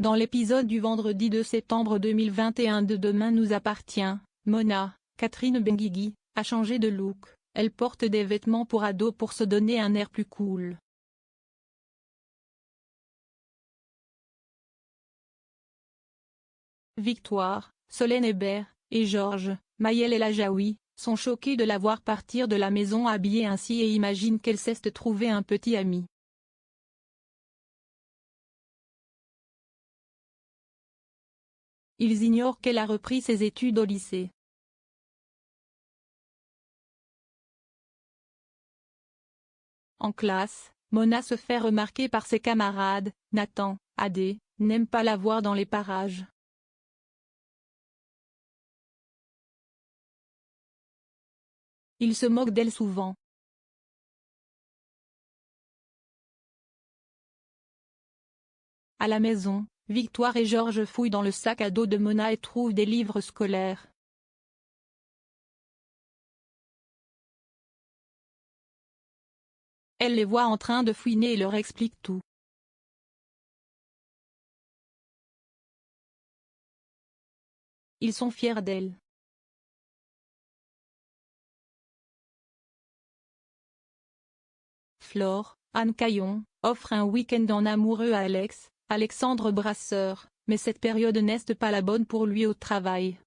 Dans l'épisode du vendredi 2 septembre 2021 de Demain nous appartient, Mona, Catherine Benguigui, a changé de look. Elle porte des vêtements pour ados pour se donner un air plus cool. Victoire, Solène Hébert, et Georges, Maëlle El Ajaoui, sont choqués de la voir partir de la maison habillée ainsi et imaginent qu'elle cesse de trouver un petit ami. Ils ignorent qu'elle a repris ses études au lycée. En classe, Mona se fait remarquer par ses camarades. Nathan, Adé, n'aime pas la voir dans les parages. Il se moque d'elle souvent. À la maison, Victoire et Georges fouillent dans le sac à dos de Mona et trouvent des livres scolaires. Elle les voit en train de fouiner et leur explique tout. Ils sont fiers d'elle. Flore, Anne Caillon, offre un week-end en amoureux à Alex, Alexandre Brasseur, mais cette période n'est pas la bonne pour lui au travail.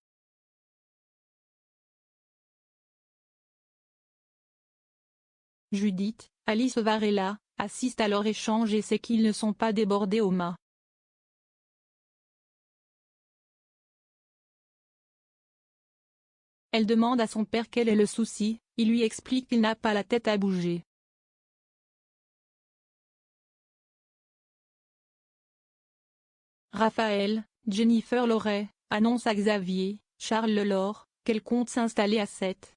Judith, Alice Varela, assiste à leur échange et sait qu'ils ne sont pas débordés au mât. Elle demande à son père quel est le souci, il lui explique qu'il n'a pas la tête à bouger. Raphaël, Jennifer Loret, annonce à Xavier, Charles Lelore, qu'elle compte s'installer à 7.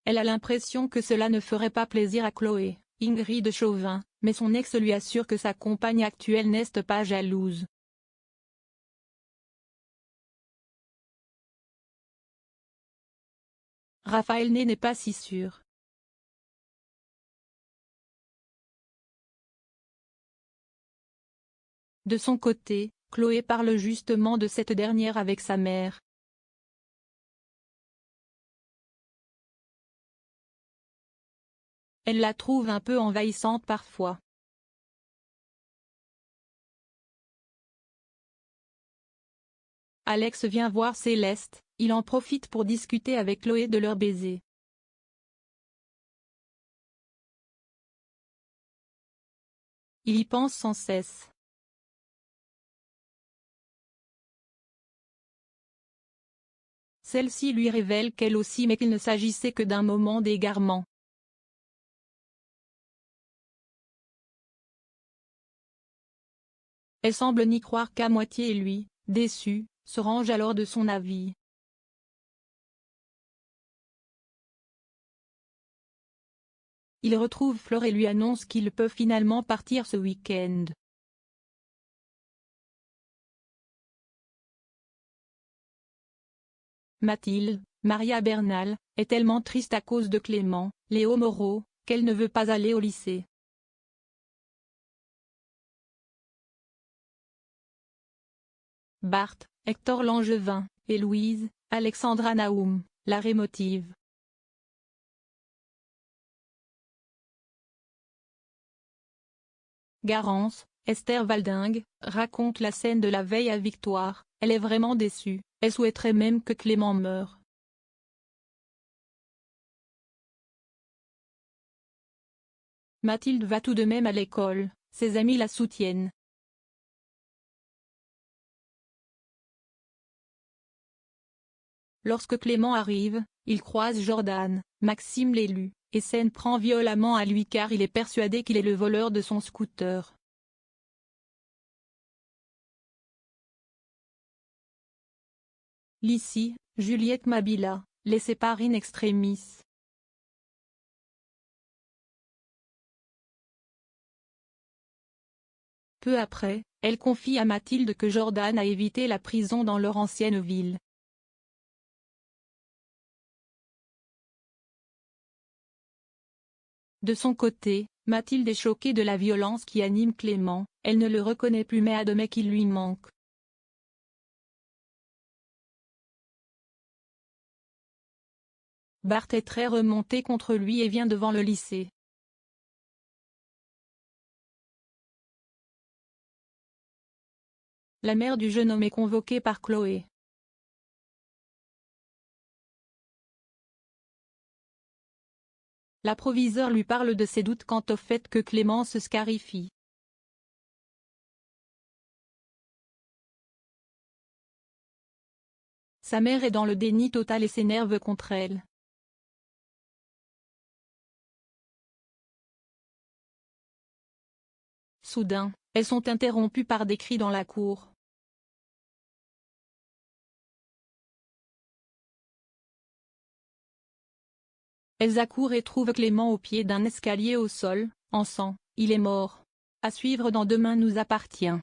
Elle a l'impression que cela ne ferait pas plaisir à Chloé, Ingrid Chauvin, mais son ex lui assure que sa compagne actuelle n'est pas jalouse. Raphaël n'est pas si sûr. De son côté, Chloé parle justement de cette dernière avec sa mère. Elle la trouve un peu envahissante parfois. Alex vient voir Céleste, il en profite pour discuter avec Chloé de leur baiser. Il y pense sans cesse. Celle-ci lui révèle qu'elle aussi mais qu'il ne s'agissait que d'un moment d'égarement. Elle semble n'y croire qu'à moitié et lui, déçu, se range alors de son avis. Il retrouve Flore et lui annonce qu'ils peuvent finalement partir ce week-end. Mathilde, Maria Bernal, est tellement triste à cause de Clément, Léo Moreau, qu'elle ne veut pas aller au lycée. Bart, Hector Langevin, et Louise, Alexandra Naoum, la rémotive. Garance, Esther Valdingue, raconte la scène de la veille à Victoire. Elle est vraiment déçue, elle souhaiterait même que Clément meure. Mathilde va tout de même à l'école, ses amis la soutiennent. Lorsque Clément arrive, il croise Jordan, Maxime l'élu, et s'en prend violemment à lui car il est persuadé qu'il est le voleur de son scooter. Lissy, Juliette Mabila, les sépare in extremis. Peu après, elle confie à Mathilde que Jordan a évité la prison dans leur ancienne ville. De son côté, Mathilde est choquée de la violence qui anime Clément, elle ne le reconnaît plus mais admet qu'il lui manque. Bart est très remonté contre lui et vient devant le lycée. La mère du jeune homme est convoquée par Chloé. La proviseure lui parle de ses doutes quant au fait que Clément se scarifie. Sa mère est dans le déni total et s'énerve contre elle. Soudain, elles sont interrompues par des cris dans la cour. Elles accourent et trouvent Clément au pied d'un escalier au sol, en sang, il est mort. À suivre dans Demain nous appartient.